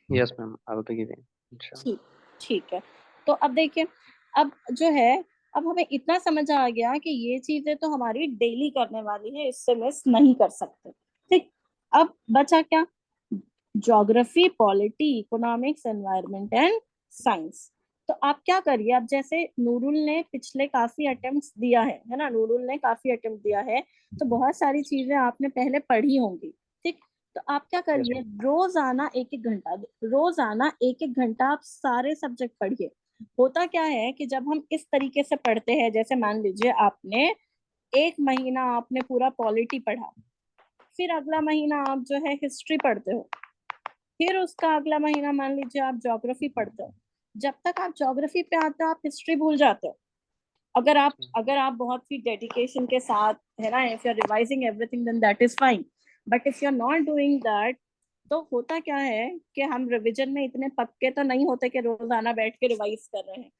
Yes, ma'am. I'll be giving. Inshallah. ठीक, ठीक है। तो अब देखिए, अब जो है, अब हमें इतना समझ आ गया कि ये चीजें तो हमारी डेली करने वाली है, इससे मिस नहीं कर सकते। ठीक, अब बचा क्या? Geography, polity, economics, environment and science. तो आप क्या करिए, अब जैसे नूरुल ने पिछले काफी अटेम्प्ट्स दिया है ना, नूरुल ने काफी अटेम्प्ट दिया है, तो बहुत सारी चीजें आपने पहले पढ़ी होंगी। ठीक, तो आप क्या Yes, करिए, ma'am. रोजाना 1-1 घंटा, रोजाना 1-1 घंटा आप सारे सब्जेक्ट पढ़िए। होता क्या है कि जब हम इस तरीके से पढ़ते हैं, जैसे मान लीजिए आपने 1 महीना आपने पूरा पॉलिटी पढ़ा, फिर अगला महीना आप जो है हिस्ट्री पढ़ते हो, फिर उसका अगला महीना मान लीजिए आप ज्योग्राफी पढ़ते हो। जब तक आप ज्योग्राफी पे आते हो आप हिस्ट्री भूल जाते हो। अगर आप बहुत ही डेडिकेशन के साथ, है ना, if you are revising everything then that is fine. But if you are not doing that, तो होता क्या है कि हम रिवीजन में इतने पक्के तो नहीं होते कि रोजाना बैठ के रिवाइज कर रहे हैं।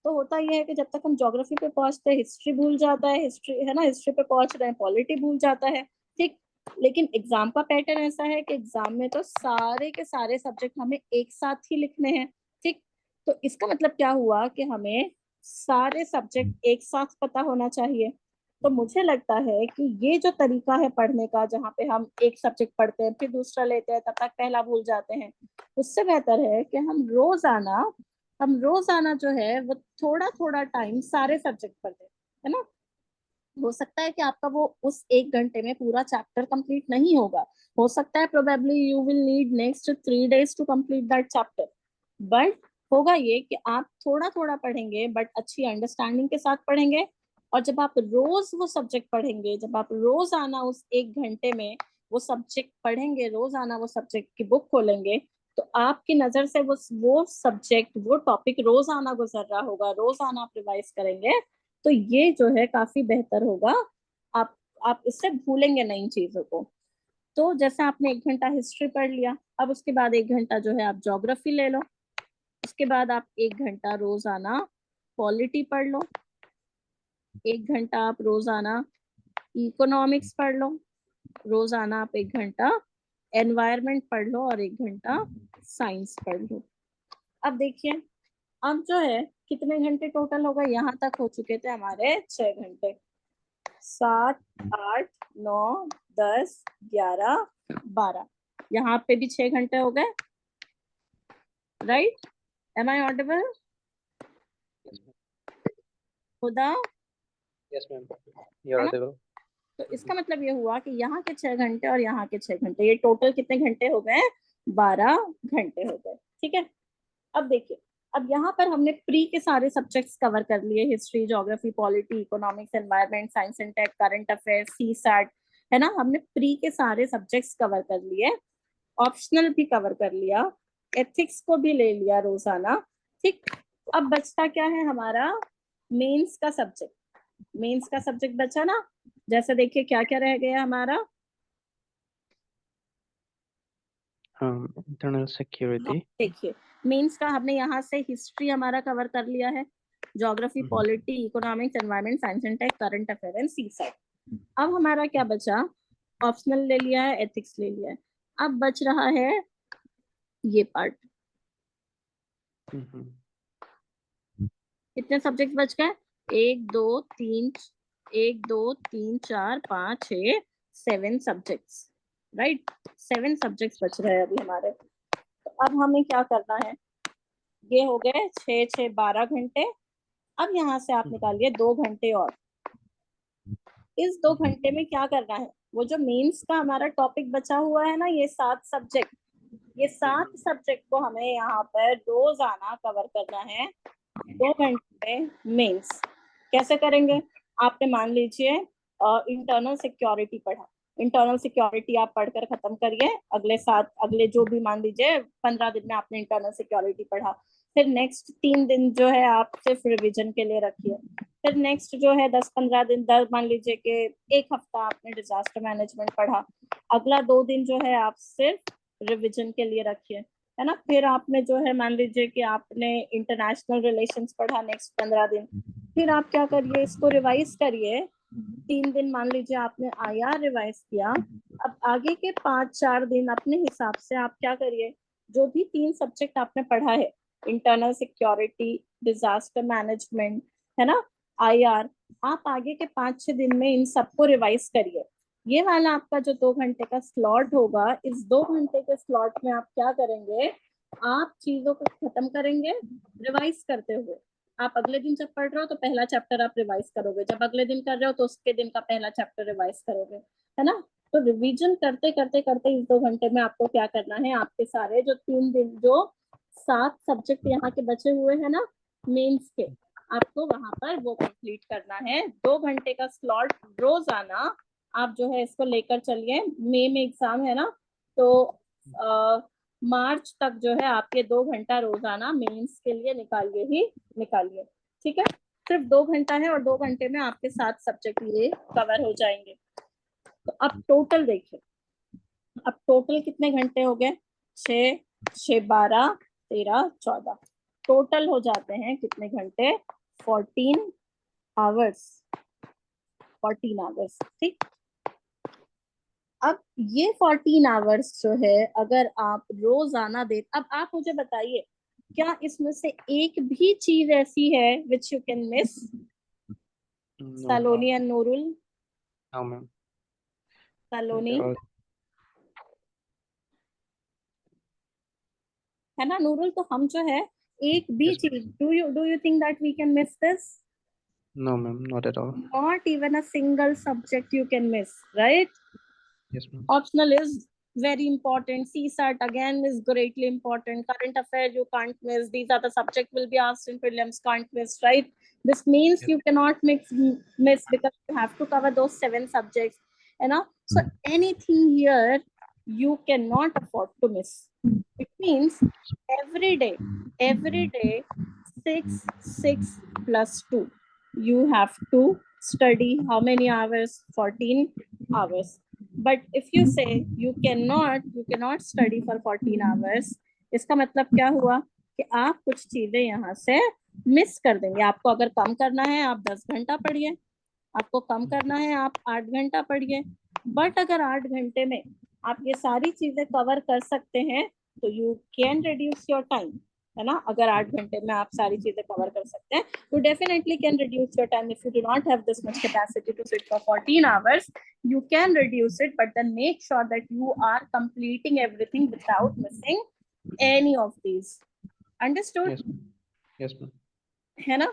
तो होता यह है कि जब तक हम ज्योग्राफी पे पहुंचते हैं हिस्ट्री भूल जाता है, हिस्ट्री है ना, हिस्ट्री पे पहुंच रहे हैं पॉलिटी भूल जाता है, ठीक। लेकिन एग्जाम का पैटर्न ऐसा है कि एग्जाम में तो सारे के सारे सब्जेक्ट हमें एक साथ ही लिखने हैं, ठीक। तो इसका मतलब क्या हुआ कि हमें सारे सब्जेक्ट एक साथ पता होना चाहिए। तो मुझे लगता है कि ये जो तरीका है पढ़ने का, जहाँ पे हम एक सब्जेक्ट पढ़ते हैं फिर दूसरा लेते हैं, तब तक पहला भूल जाते हैं, उससे बेहतर है कि हम रोजाना जो है वो थोड़ा थोड़ा टाइम सारे सब्जेक्ट पढ़ते हैं, है ना। हो सकता है कि आपका वो उस 1 घंटे में पूरा चैप्टर कंप्लीट नहीं होगा, हो सकता है probably you will need next 3 days to complete that chapter, but होगा ये कि आप थोड़ा थोड़ा पढ़ेंगे बट अच्छी अंडरस्टैंडिंग के साथ पढ़ेंगे। और जब आप रोज वो सब्जेक्ट पढ़ेंगे, जब आप रोज आना उस 1 घंटे में वो सब्जेक्ट पढ़ेंगे, रोज आना वो सब्जेक्ट की बुक खोलेंगे, तो आपकी नजर से वो सब्जेक्ट, वो टॉपिक रोज आना गुजर रहा होगा, रोज आना आप रिवाइज करेंगे, तो ये जो है काफी बेहतर होगा। आप आप इससे भूलेंगे नई चीजों को। तो जैसे आपने 1 घंटा हिस्ट्री पढ़ लिया, अब उसके बाद 1 घंटा जो है आप ज्योग्राफी ले लो, उसके बाद आप 1 घंटा रोजाना पॉलिटी पढ़ लो, 1 घंटा आप रोजाना इकोनॉमिक्स पढ़ लो, रोजाना आप 1 घंटा एनवायरमेंट पढ़ लो और 1 घंटा साइंस पढ़ लो। अब देखिए, अब जो है कितने घंटे टोटल होगा, यहाँ तक हो चुके थे हमारे 6 घंटे, 7, 8, 9, 10, 11, 12, यहाँ पे भी 6 घंटे हो गए, राइट। एम आई ऑडिबल खुदा, Yes, ma'am. You're है ना। audible. तो इसका मतलब ये हुआ कि यहाँ के 6 घंटे और यहाँ के 6 घंटे, ये टोटल कितने घंटे हो गए, 12 घंटे हो गए, ठीक है। अब देखिए, अब यहाँ पर हमने प्री के सारे सब्जेक्ट्स कवर कर लिए, history, geography, polity, economics, environment, science and tech, current affairs, CSAT, है ना। हमने प्री के सारे सब्जेक्ट्स कवर कर लिए, ऑप्शनल भी कवर कर लिया, एथिक्स को भी ले लिया रोजाना, ठीक। अब बचता क्या है हमारा, मेंस का सब्जेक्ट। मेंस का सब्जेक्ट बचा ना, जैसे देखिए क्या क्या रह गया हमारा। Internal security. देखिए, मेंस का हमने यहाँ से हिस्ट्री हमारा कवर कर लिया है, geography, polity, economics, environment, science and tech, current affair and CSAT. अब हमारा क्या बचा, ऑप्शनल ले लिया है, एथिक्स ले लिया है, अब बच रहा है ये पार्ट। Mhm. कितने सब्जेक्ट बच गए, 1 2 3, 1 2 3 4 5 6 7 सब्जेक्ट्स, राइट। 7 सब्जेक्ट्स बच रहे हैं अभी हमारे। तो अब हमें क्या करना है, ये हो गए 6 6 12 घंटे। अब यहाँ से आप निकालिए 2 घंटे और, इस 2 घंटे में क्या करना है, वो जो मेंस का हमारा टॉपिक बचा हुआ है ना, ये 7 सब्जेक्ट, ये 7 सब्जेक्ट को हमें यहाँ पर रोजाना कवर करना है 2 घंटे में मेंस। कैसे करेंगे, आपने मान लीजिए इंटरनल सिक्योरिटी पढ़ा, इंटरनल सिक्योरिटी आप पढ़कर खत्म करिए, अगले जो भी मान लीजिए 15 दिन में आपने इंटरनल सिक्योरिटी पढ़ा, फिर नेक्स्ट 3 दिन जो है आप सिर्फ रिविजन के लिए रखिए, फिर नेक्स्ट जो है 10-15 दिन, मान लीजिए कि 1 हफ्ता आपने डिजास्टर मैनेजमेंट पढ़ा, अगला 2 दिन जो है आप सिर्फ रिविजन के लिए रखिए, है ना। फिर आपने जो है मान लीजिए कि आपने इंटरनेशनल रिलेशंस पढ़ा नेक्स्ट 15 दिन, फिर आप क्या करिए, इसको रिवाइज करिए, 3 दिन मान लीजिए आपने आईआर रिवाइज किया। अब आगे के 5-4 दिन अपने हिसाब से आप क्या करिए, जो भी 3 सब्जेक्ट आपने पढ़ा है, इंटरनल सिक्योरिटी, डिजास्टर मैनेजमेंट, है ना, आईआर, आप आगे के 5-6 दिन में इन सबको रिवाइज करिए। ये वाला आपका जो 2 घंटे का स्लॉट होगा, इस 2 घंटे के स्लॉट में आप क्या करेंगे, आप चीजों को खत्म करेंगे रिवाइज करते हुए। आप अगले दिन जब पढ़ रहे हो तो पहला चैप्टर आप रिवाइज करोगे, जब अगले दिन कर रहे हो तो उसके दिन का पहला चैप्टर रिवाइज करोगे, है ना। तो रिवीजन करते करते करते इस 2 घंटे में आपको क्या करना है, आपके सारे जो 3 दिन, जो 7 सब्जेक्ट यहाँ के बचे हुए हैं ना मेंस के, आपको वहां पर वो कंप्लीट करना है। 2 घंटे का स्लॉट रोजाना आप जो है इसको लेकर चलिए। मई में एग्जाम है ना, तो मार्च तक जो है आप ये 2 घंटा रोजाना मेंस के लिए निकालिए ही निकालिए, ठीक है। सिर्फ 2 घंटा है और 2 घंटे में आपके 7 सब्जेक्ट ये कवर हो जाएंगे। तो अब टोटल देखिए, अब टोटल कितने घंटे हो गए, 6 6 12 13 14, टोटल हो जाते हैं कितने घंटे? 14 आवर्स। 14 आवर्स, ठीक। अब ये 14 आवर्स जो है अगर आप रोजाना दे, अब आप मुझे बताइए क्या इसमें से एक भी चीज ऐसी है which you can miss? No. Saloni and Nurul, No, ma'am. Saloni They're all- है ना नूरुल, तो हम जो है एक भी Yes, चीज, do you think that we can miss this? No, ma'am. Not at all. Not even a single subject you can miss, right? Yes, ma'am. Optional is very important. CSAT again is greatly important. Current affair you can't miss. These are the subject will be asked in prelims, can't miss, right? This means Yes. you cannot miss because you have to cover those 7 subjects. You know, so anything here you cannot afford to miss. It means every day 6 plus 2. You have to study how many hours? 14 hours. But if you say you cannot study for 14 hours, इसका मतलब क्या हुआ कि आप कुछ चीजें यहाँ से मिस कर देंगे। आपको अगर कम करना है आप 10 घंटा पढ़िए, आपको कम करना है आप 8 घंटा पढ़िए। बट अगर 8 घंटे में आप ये सारी चीजें कवर कर सकते हैं तो you can reduce your time, है ना। अगर 8 घंटे में आप सारी चीजें कवर कर सकते हैं you definitely can reduce your time. If you do not have this much capacity to sit for 14 hours, you can reduce it, but then make sure that you are completing everything without missing any of these. Understood? Yes, ma'am. Yes, ma'am. है ना,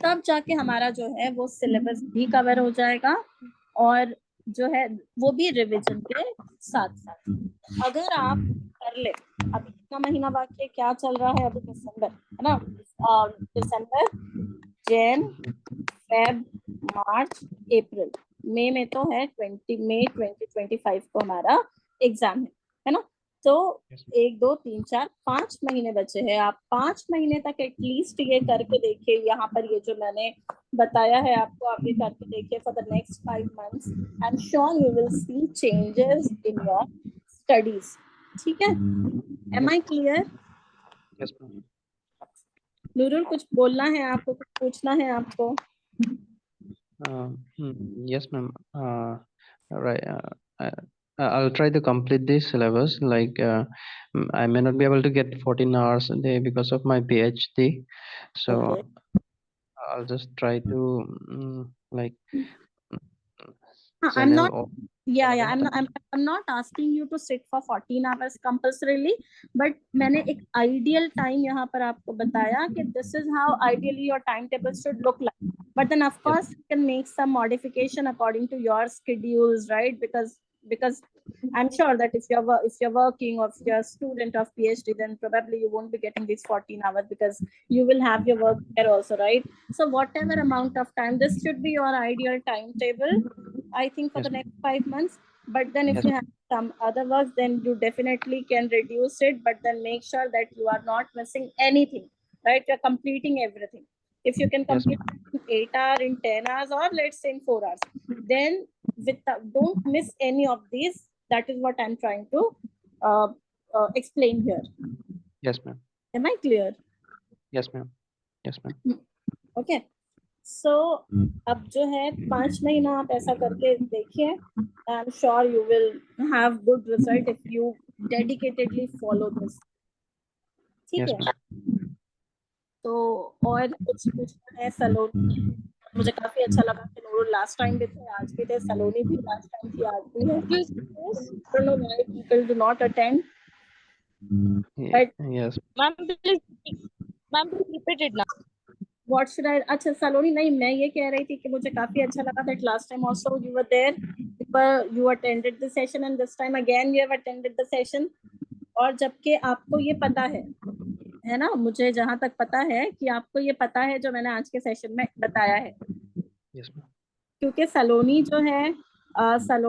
तब जाके हमारा जो है वो syllabus भी cover हो जाएगा और जो है वो भी रिवीजन के साथ साथ। अगर आप कर ले, अभी कितना महीना बाकी है, क्या चल रहा है अभी? दिसंबर, है ना। दिसंबर, जैन, फेब, मार्च, अप्रैल, मई में तो है 20 मई 2025 को हमारा एग्जाम है ना। तो Yes, 1 2 3 4 5 महीने बचे हैं। आप 5 महीने तक एटलीस्ट ये करके देखिए। यहाँ पर ये जो मैंने बताया है आपको, आप ये करके देखिए for the next 5 months। I am sure you will see changes in your studies. ठीक है, am I clear? Yes, ma'am. Nurul कुछ बोलना है आपको, कुछ पूछना है आपको? Yes, ma'am. Right. I'll try to complete this syllabus. Like, I may not be able to get 14 hours a day because of my PhD. So Okay. I'll just try to like I'm channel not. all. Yeah. I'm not asking you to sit for 14 hours compulsorily, but मैंने एक ideal time यहाँ पर आपको बताया कि this is how ideally your timetable should look like. But then of course you can make some modification according to your schedules, right? Because I'm sure that if you're working or if you're a student of PhD, then probably you won't be getting these 14 hours because you will have your work there also, right? So whatever amount of time, this should be your ideal timetable, I think, for Yes, the next 5 months. But then if yes, you have some other works, then you definitely can reduce it, but then make sure that you are not missing anything, right? You're completing everything. If you can yes, complete in 8 hours, in 10 hours, or let's say in 4 hours, then don't miss any of these. That is what I'm trying to uh, explain here. yes, ma'am. Am I clear? Yes, ma'am. Yes, ma'am. Okay. So अब जो है 5 महीना आप ऐसा करके देखिए। आई am sure you will have good result if you dedicatedly follow this. ठीक Yes, है, ma'am. तो और कुछ पूछना है? सलोनी, मुझे काफी अच्छा लगा कि नूरुल लास्ट टाइम भी थे, आज भी थे, सलोनी भी लास्ट टाइम थी, आज भी है। I don't know why people do not attend, but Yes. Ma'am, please repeat it now. what should I? अच्छा सलोनी, नहीं मैं ये कह रही थी कि मुझे काफी अच्छा लगा that last time also you were there, you attended the session and this time again you have attended the session। और जबकि आपको ये पता है ना, मुझे जहां तक पता है कि आपको ये पता है जो मैंने आज के सेशन में बताया है, Yes, ma'am. क्योंकि सलोनी जो है सलोनी